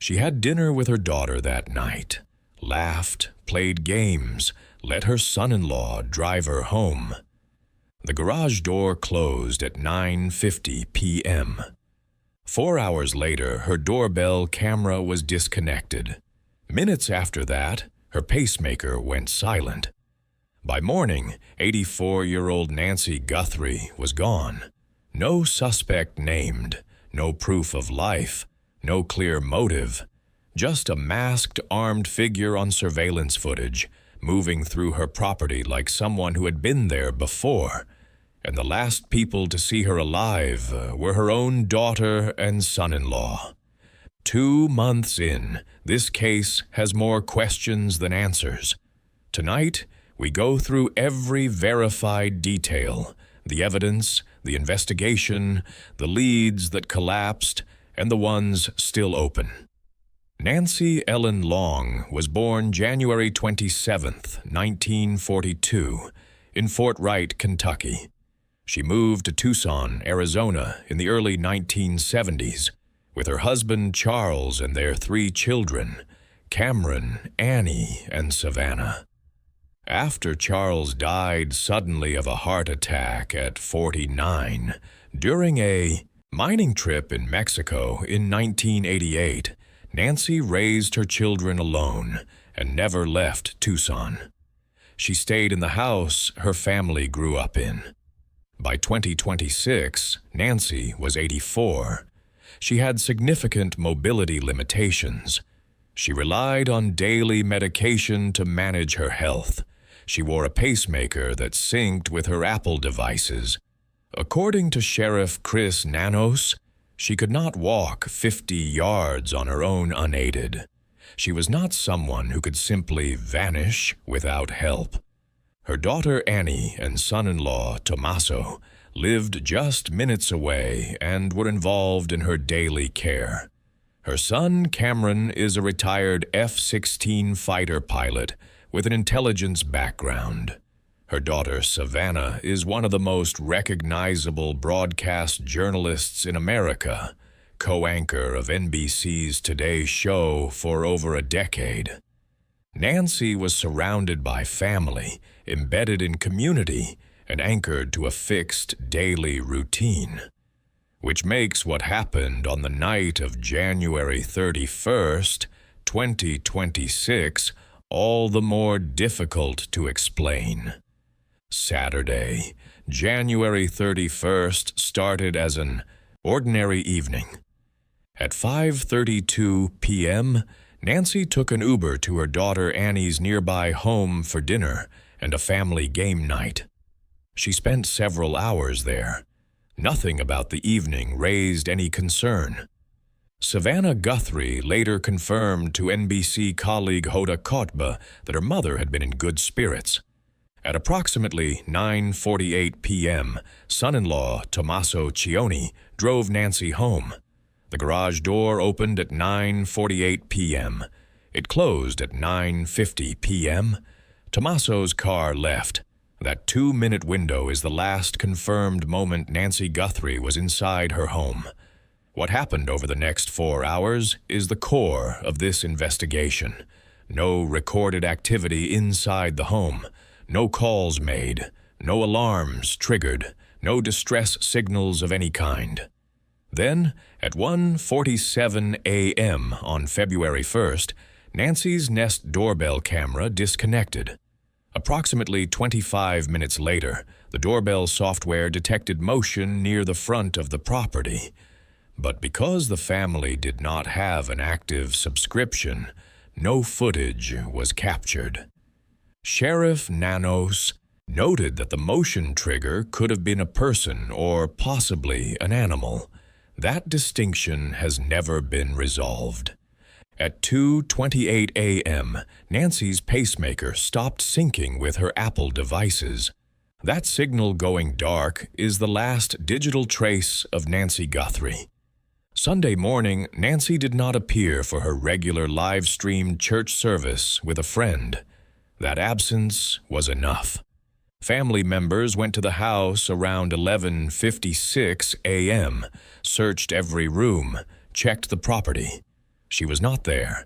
She had dinner with her daughter that night, laughed, played games, let her son-in-law drive her home. The garage door closed at 9:50 p.m. 4 hours later, her doorbell camera was disconnected. Minutes after that, her pacemaker went silent. By morning, 84-year-old Nancy Guthrie was gone. No suspect named, no proof of life, no clear motive, just a masked, armed figure on surveillance footage, moving through her property like someone who had been there before. And the last people to see her alive were her own daughter and son-in-law. 2 months in, this case has more questions than answers. Tonight, we go through every verified detail, the evidence, the investigation, the leads that collapsed, and the ones still open. Nancy Ellen Long was born January 27, 1942, in Fort Wright, Kentucky. She moved to Tucson, Arizona in the early 1970s with her husband Charles and their 3 children, Cameron, Annie, and Savannah. After Charles died suddenly of a heart attack at 49 during a mining trip in Mexico in 1988, Nancy raised her children alone and never left Tucson. She stayed in the house her family grew up in. By 2026, Nancy was 84. She had significant mobility limitations. She relied on daily medication to manage her health. She wore a pacemaker that synced with her Apple devices. According to Sheriff Chris Nanos, she could not walk 50 yards on her own unaided. She was not someone who could simply vanish without help. Her daughter Annie and son-in-law Tommaso lived just minutes away and were involved in her daily care. Her son Cameron is a retired F-16 fighter pilot with an intelligence background. Her daughter Savannah is one of the most recognizable broadcast journalists in America, co-anchor of NBC's Today Show for over a decade. Nancy was surrounded by family, embedded in community, and anchored to a fixed daily routine, which makes what happened on the night of January 31st, 2026, all the more difficult to explain. Saturday, January 31st, started as an ordinary evening. At 5:32 p.m., Nancy took an Uber to her daughter Annie's nearby home for dinner and a family game night. She spent several hours there. Nothing about the evening raised any concern. Savannah Guthrie later confirmed to NBC colleague Hoda Kotb that her mother had been in good spirits. At approximately 9:48 p.m., son-in-law Tommaso Cioni drove Nancy home. The garage door opened at 9:48 p.m. It closed at 9:50 p.m. Tommaso's car left. That 2-minute window is the last confirmed moment Nancy Guthrie was inside her home. What happened over the next 4 hours is the core of this investigation. No recorded activity inside the home, no calls made, no alarms triggered, no distress signals of any kind. Then, at 1:47 a.m. on February 1st, Nancy's Nest doorbell camera disconnected. Approximately 25 minutes later, the doorbell software detected motion near the front of the property. But because the family did not have an active subscription, no footage was captured. Sheriff Nanos noted that the motion trigger could have been a person or possibly an animal. That distinction has never been resolved. At 2:28 a.m., Nancy's pacemaker stopped syncing with her Apple devices. That signal going dark is the last digital trace of Nancy Guthrie. Sunday morning, Nancy did not appear for her regular live-streamed church service with a friend. That absence was enough. Family members went to the house around 11:56 a.m., searched every room, checked the property. She was not there.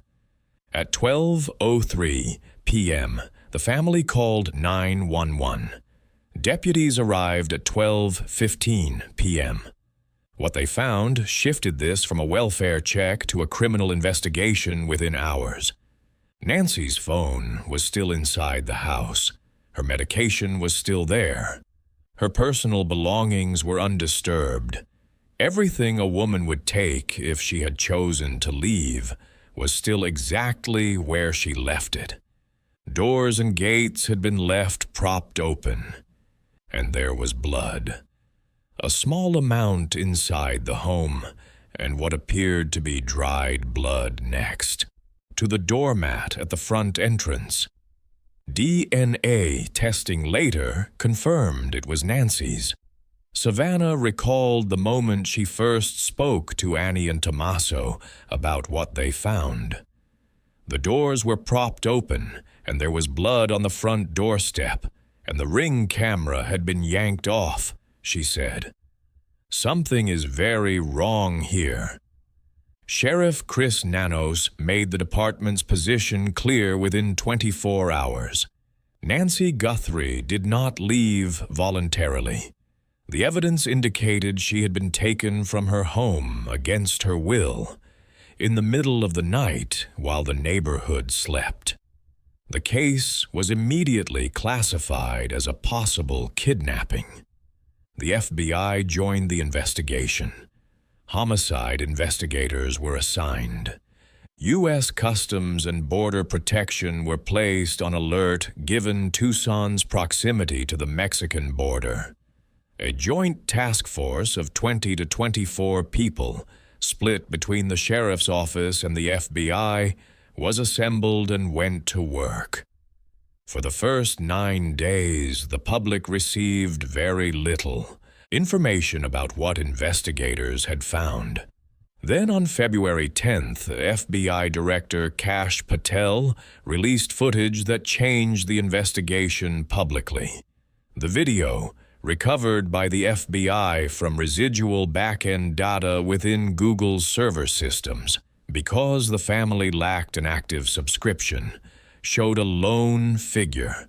At 12:03 p.m., the family called 911. Deputies arrived at 12:15 p.m. What they found shifted this from a welfare check to a criminal investigation within hours. Nancy's phone was still inside the house. Her medication was still there. Her personal belongings were undisturbed. Everything a woman would take if she had chosen to leave was still exactly where she left it. Doors and gates had been left propped open, and there was blood. A small amount inside the home, and what appeared to be dried blood next to the doormat at the front entrance. DNA testing later confirmed it was Nancy's. Savannah recalled the moment she first spoke to Annie and Tommaso about what they found. The doors were propped open, and there was blood on the front doorstep, and the Ring camera had been yanked off, she said. Something is very wrong here. Sheriff Chris Nanos made the department's position clear within 24 hours. Nancy Guthrie did not leave voluntarily. The evidence indicated she had been taken from her home against her will, in the middle of the night while the neighborhood slept. The case was immediately classified as a possible kidnapping. The FBI joined the investigation. Homicide investigators were assigned. U.S. Customs and Border Protection were placed on alert given Tucson's proximity to the Mexican border. A joint task force of 20 to 24 people, split between the sheriff's office and the FBI, was assembled and went to work. For the first 9 days, the public received very little information about what investigators had found. Then on February 10th, FBI Director Kash Patel released footage that changed the investigation publicly. The video, recovered by the FBI from residual back-end data within Google's server systems, because the family lacked an active subscription, showed a lone figure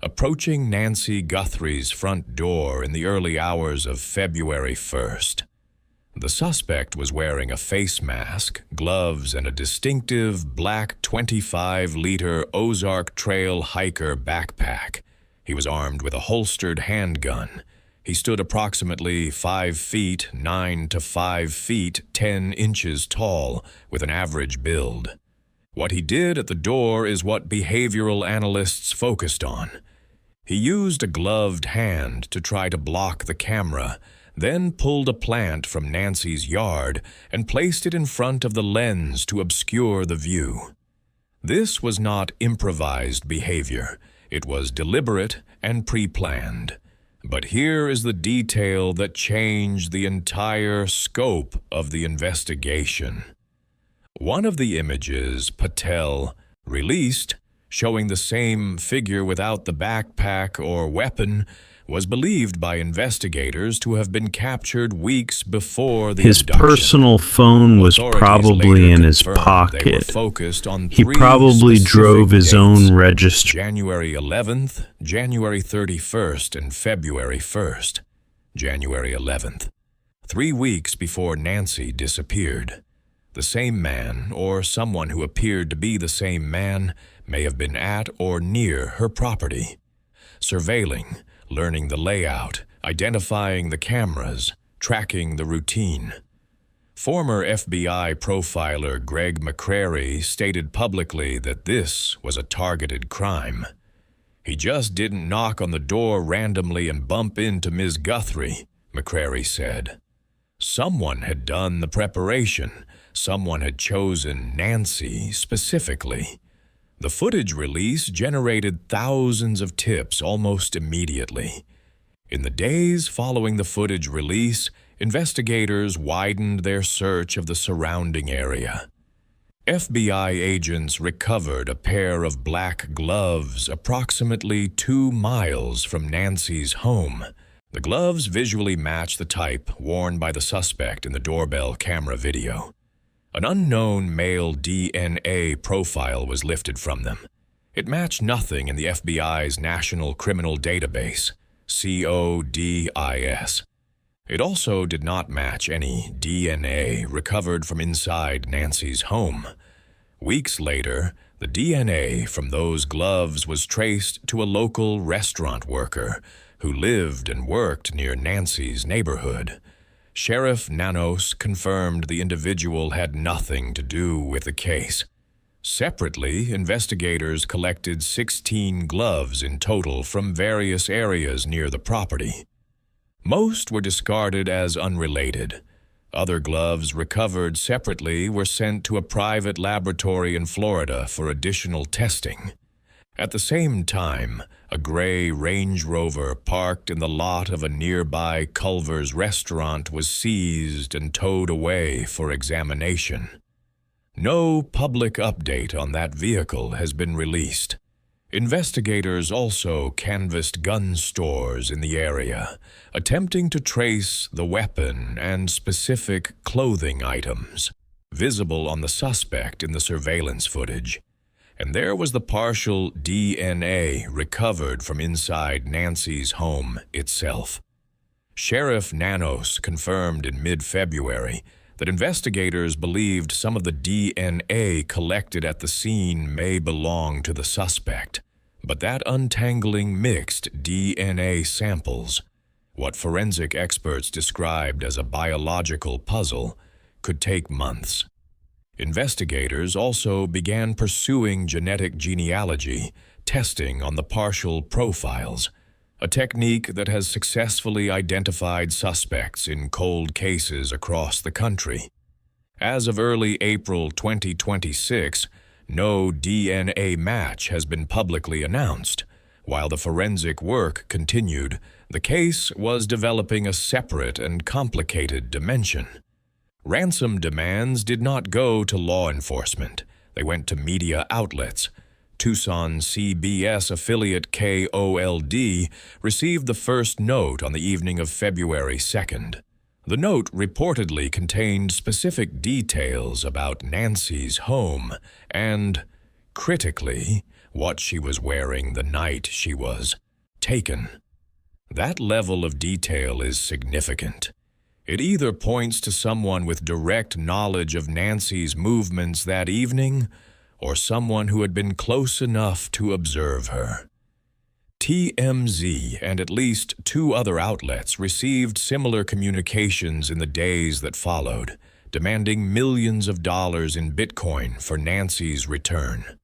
approaching Nancy Guthrie's front door in the early hours of February 1st. The suspect was wearing a face mask, gloves, and a distinctive black 25-liter Ozark Trail hiker backpack. He was armed with a holstered handgun. He stood approximately 5 feet 9 to 5 feet 10 inches tall, with an average build. What he did at the door is what behavioral analysts focused on. He used a gloved hand to try to block the camera, then pulled a plant from Nancy's yard and placed it in front of the lens to obscure the view. This was not improvised behavior. It was deliberate and pre-planned. But here is the detail that changed the entire scope of the investigation. One of the images Patel released, showing the same figure without the backpack or weapon, was believed by investigators to have been captured weeks before the His abduction. personal phone was probably in his pocket. He probably drove his own register. January 11th, January 31st, and February 1st. January 11th. 3 weeks before Nancy disappeared. The same man, or someone who appeared to be the same man, may have been at or near her property, surveilling, learning the layout, identifying the cameras, tracking the routine. Former FBI profiler Greg McCrary stated publicly that this was a targeted crime. He just didn't knock on the door randomly and bump into Ms. Guthrie, McCrary said. Someone had done the preparation. Someone had chosen Nancy specifically. The footage release generated thousands of tips almost immediately. In the days following the footage release, investigators widened their search of the surrounding area. FBI agents recovered a pair of black gloves approximately 2 miles from Nancy's home. The gloves visually matched the type worn by the suspect in the doorbell camera video. An unknown male DNA profile was lifted from them. It matched nothing in the FBI's National Criminal Database, CODIS. It also did not match any DNA recovered from inside Nancy's home. Weeks later, the DNA from those gloves was traced to a local restaurant worker who lived and worked near Nancy's neighborhood. Sheriff Nanos confirmed the individual had nothing to do with the case. Separately, investigators collected 16 gloves in total from various areas near the property. Most were discarded as unrelated. Other gloves recovered separately were sent to a private laboratory in Florida for additional testing. At the same time, a gray Range Rover parked in the lot of a nearby Culver's restaurant was seized and towed away for examination. No public update on that vehicle has been released. Investigators also canvassed gun stores in the area, attempting to trace the weapon and specific clothing items visible on the suspect in the surveillance footage. And there was the partial DNA recovered from inside Nancy's home itself. Sheriff Nanos confirmed in mid-February that investigators believed some of the DNA collected at the scene may belong to the suspect, but that untangling mixed DNA samples, what forensic experts described as a biological puzzle, could take months. Investigators also began pursuing genetic genealogy, testing on the partial profiles, a technique that has successfully identified suspects in cold cases across the country. As of early April 2026, no DNA match has been publicly announced. While the forensic work continued, the case was developing a separate and complicated dimension. Ransom demands did not go to law enforcement. They went to media outlets. Tucson CBS affiliate KOLD received the first note on the evening of February 2nd. The note reportedly contained specific details about Nancy's home and, critically, what she was wearing the night she was taken. That level of detail is significant. It either points to someone with direct knowledge of Nancy's movements that evening, or someone who had been close enough to observe her. TMZ and at least 2 other outlets received similar communications in the days that followed, demanding millions of dollars in Bitcoin for Nancy's return.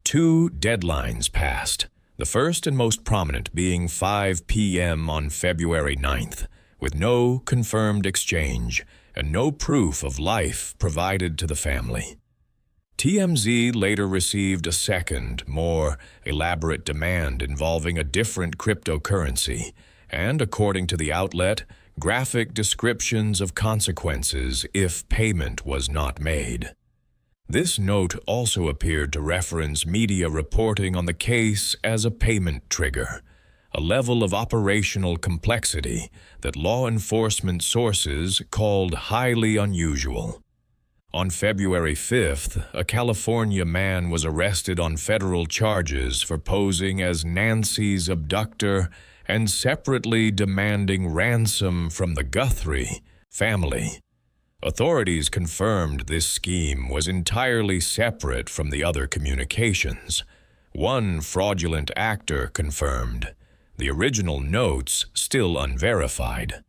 2 deadlines passed, the first and most prominent being 5 p.m. on February 9th, with no confirmed exchange and no proof of life provided to the family. TMZ later received a second, more elaborate demand involving a different cryptocurrency and, according to the outlet, graphic descriptions of consequences if payment was not made. This note also appeared to reference media reporting on the case as a payment trigger, a level of operational complexity that law enforcement sources called highly unusual. On February 5th, a California man was arrested on federal charges for posing as Nancy's abductor and separately demanding ransom from the Guthrie family. Authorities confirmed this scheme was entirely separate from the other communications. One fraudulent actor confirmed, the original notes still unverified.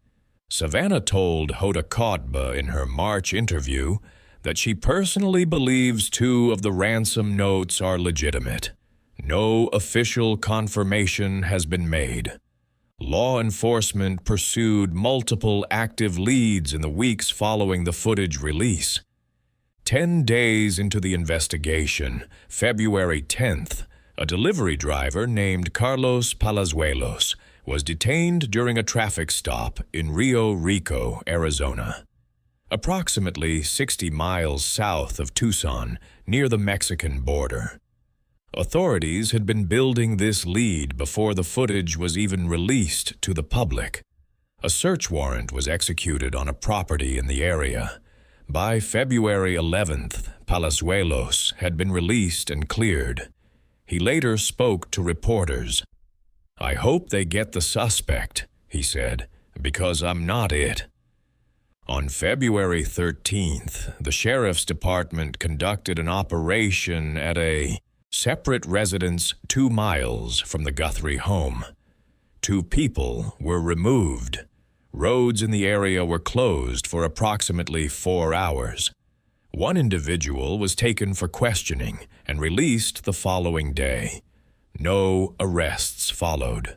Savannah told Hoda Kotb in her March interview that she personally believes 2 of the ransom notes are legitimate. No official confirmation has been made. Law enforcement pursued multiple active leads in the weeks following the footage release. 10 days into the investigation, February 10th, a delivery driver named Carlos Palazuelos was detained during a traffic stop in Rio Rico, Arizona, approximately 60 miles south of Tucson, near the Mexican border. Authorities had been building this lead before the footage was even released to the public. A search warrant was executed on a property in the area, By February 11th, Palazuelos had been released and cleared. He later spoke to reporters. "I hope they get the suspect," he said, "because I'm not it." On February 13th, the Sheriff's Department conducted an operation at a separate residence 2 miles from the Guthrie home. 2 people were removed. Roads in the area were closed for approximately 4 hours. One individual was taken for questioning and released the following day. No arrests followed.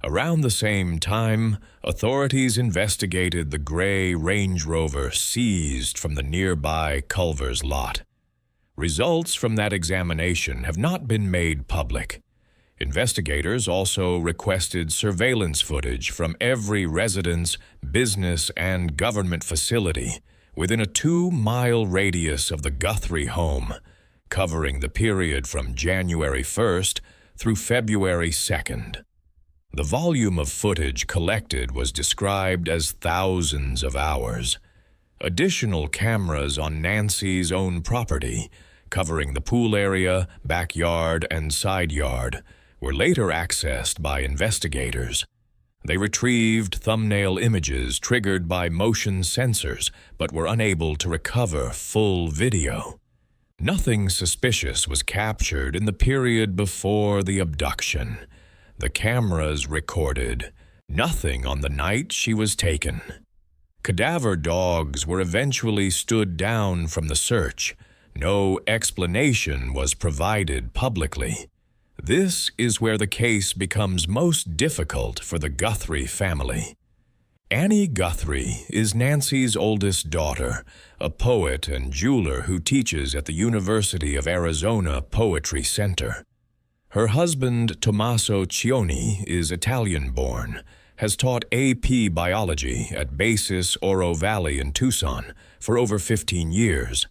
Around the same time, authorities investigated the gray Range Rover seized from the nearby Culver's lot. Results from that examination have not been made public. Investigators also requested surveillance footage from every residence, business, and government facility within a 2-mile radius of the Guthrie home, covering the period from January 1st through February 2nd. The volume of footage collected was described as thousands of hours. Additional cameras on Nancy's own property, covering the pool area, backyard, and side yard, were later accessed by investigators. They retrieved thumbnail images triggered by motion sensors, but were unable to recover full video. Nothing suspicious was captured in the period before the abduction. The cameras recorded nothing on the night she was taken. Cadaver dogs were eventually stood down from the search. No explanation was provided publicly. This is where the case becomes most difficult for the Guthrie family. Annie Guthrie is Nancy's oldest daughter, a poet and jeweler who teaches at the University of Arizona Poetry Center. Her husband, Tommaso Cioni, is Italian-born, has taught AP biology at Basis Oro Valley in Tucson for over 15 years,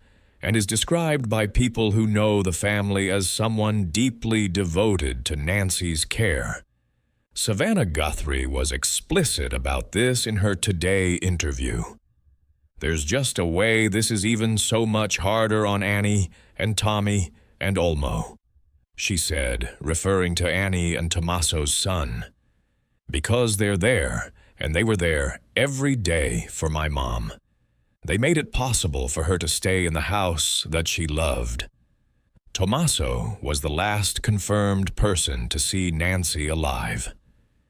and is described by people who know the family as someone deeply devoted to Nancy's care. Savannah Guthrie was explicit about this in her Today interview. "There's just a way this is even so much harder on Annie and Tommy and Olmo," she said, referring to Annie and Tommaso's son. "Because they're there, and they were there every day for my mom. They made it possible for her to stay in the house that she loved." Tommaso was the last confirmed person to see Nancy alive.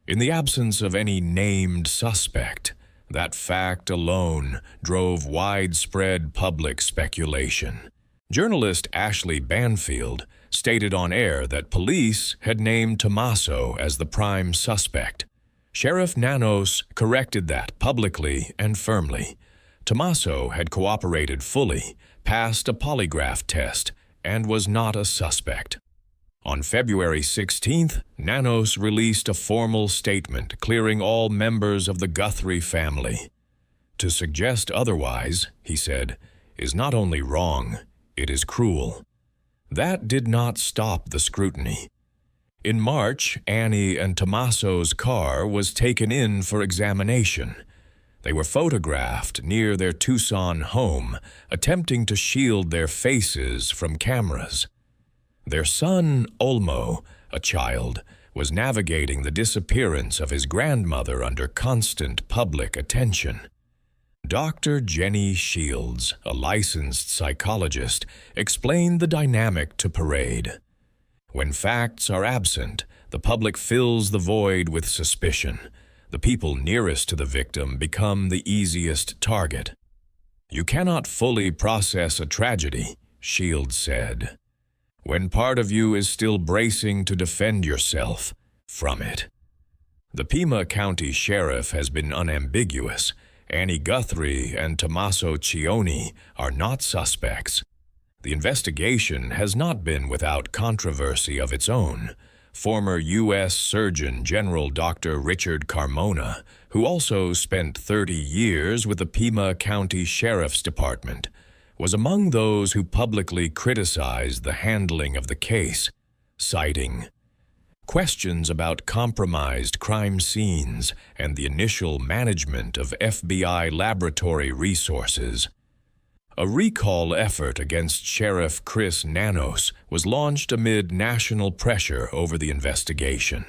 In the absence of any named suspect, that fact alone drove widespread public speculation. Journalist Ashley Banfield stated on air that police had named Tommaso as the prime suspect. Sheriff Nanos corrected that publicly and firmly. Tommaso had cooperated fully, passed a polygraph test, and was not a suspect. On February 16th, Nanos released a formal statement clearing all members of the Guthrie family. "To suggest otherwise," he said, "is not only wrong, it is cruel." That did not stop the scrutiny. In March, Annie and Tommaso's car was taken in for examination. They were photographed near their Tucson home, attempting to shield their faces from cameras. Their son, Olmo, a child, was navigating the disappearance of his grandmother under constant public attention. Dr. Jenny Shields, a licensed psychologist, explained the dynamic to Parade. When facts are absent, the public fills the void with suspicion. The people nearest to the victim become the easiest target. "You cannot fully process a tragedy," Shields said, "when part of you is still bracing to defend yourself from it." The Pima County Sheriff has been unambiguous. Annie Guthrie and Tommaso Cioni are not suspects. The investigation has not been without controversy of its own. Former U.S. Surgeon General Dr. Richard Carmona, who also spent 30 years with the Pima County Sheriff's Department, was among those who publicly criticized the handling of the case, citing questions about compromised crime scenes and the initial management of FBI laboratory resources. A recall effort against Sheriff Chris Nanos was launched amid national pressure over the investigation.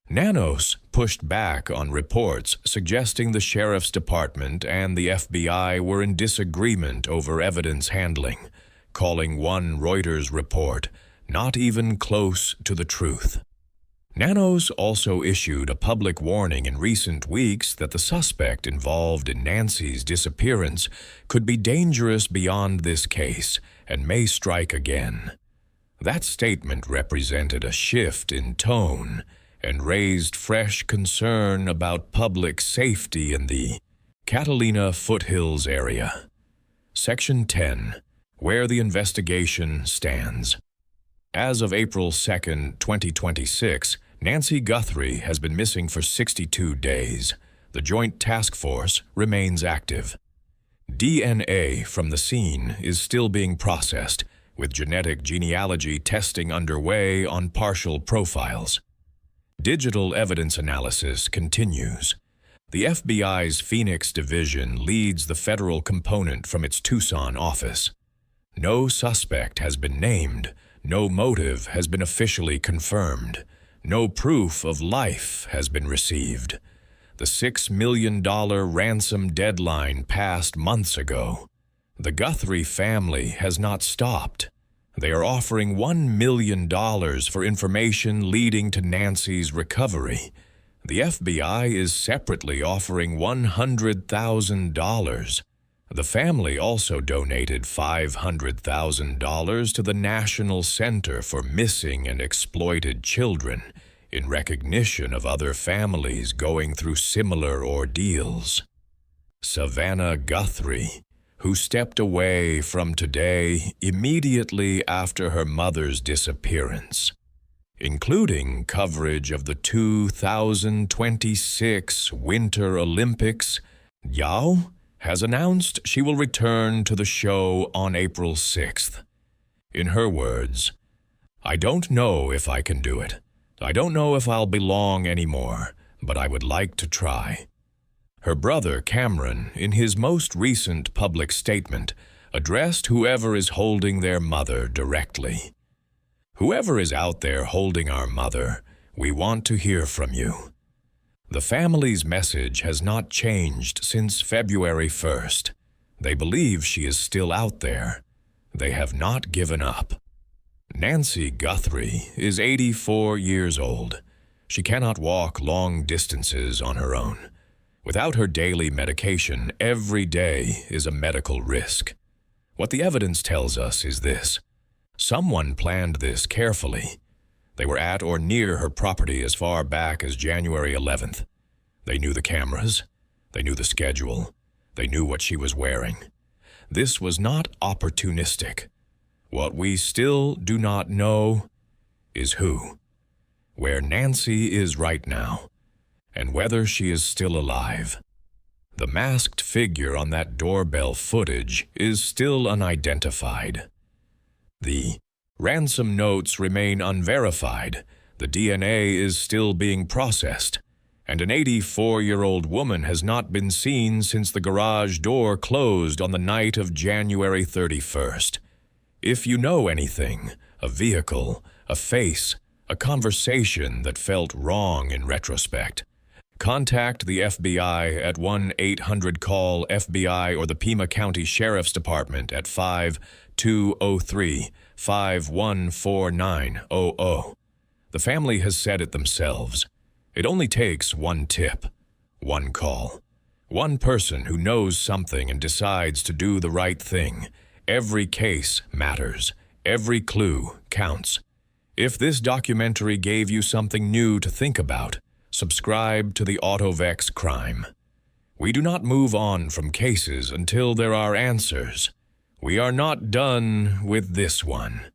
Nanos pushed back on reports suggesting the Sheriff's Department and the FBI were in disagreement over evidence handling, calling one Reuters report not even close to the truth. Nanos also issued a public warning in recent weeks that the suspect involved in Nancy's disappearance could be dangerous beyond this case and may strike again. That statement represented a shift in tone and raised fresh concern about public safety in the Catalina foothills area. Section 10, where the investigation stands. As of April 2, 2026, Nancy Guthrie has been missing for 62 days. The Joint Task Force remains active. DNA from the scene is still being processed, with genetic genealogy testing underway on partial profiles. Digital evidence analysis continues. The FBI's Phoenix Division leads the federal component from its Tucson office. No suspect has been named. No motive has been officially confirmed. No proof of life has been received. The $6 million ransom deadline passed months ago. The Guthrie family has not stopped. They are offering $1 million for information leading to Nancy's recovery. The FBI is separately offering $100,000. The family also donated $500,000 to the National Center for Missing and Exploited Children in recognition of other families going through similar ordeals. Savannah Guthrie, who stepped away from today immediately after her mother's disappearance, including coverage of the 2026 Winter Olympics, Yao has announced she will return to the show on April 6th. In her words, "I don't know if I can do it. I don't know if I'll belong anymore, but I would like to try." Her brother Cameron, in his most recent public statement, addressed whoever is holding their mother directly. "Whoever is out there holding our mother, we want to hear from you." The family's message has not changed since February 1st. They believe she is still out there. They have not given up. Nancy Guthrie is 84 years old. She cannot walk long distances on her own. Without her daily medication, every day is a medical risk. What the evidence tells us is this: someone planned this carefully. They were at or near her property as far back as January 11th. They knew the cameras. They knew the schedule. They knew what she was wearing. This was not opportunistic. What we still do not know is who, where Nancy is right now, and whether she is still alive. The masked figure on that doorbell footage is still unidentified. The ransom notes remain unverified. The DNA is still being processed, and an 84-year-old woman has not been seen since the garage door closed on the night of January 31st. If you know anything, a vehicle, a face, a conversation that felt wrong in retrospect, contact the FBI at 1-800-CALL-FBI or the Pima County Sheriff's Department at 5203-514900. The family has said it themselves. It only takes one tip, one call, one person who knows something and decides to do the right thing. Every case matters. Every clue counts. If this documentary gave you something new to think about, subscribe to the AutoVex Crime. We do not move on from cases until there are answers. We are not done with this one.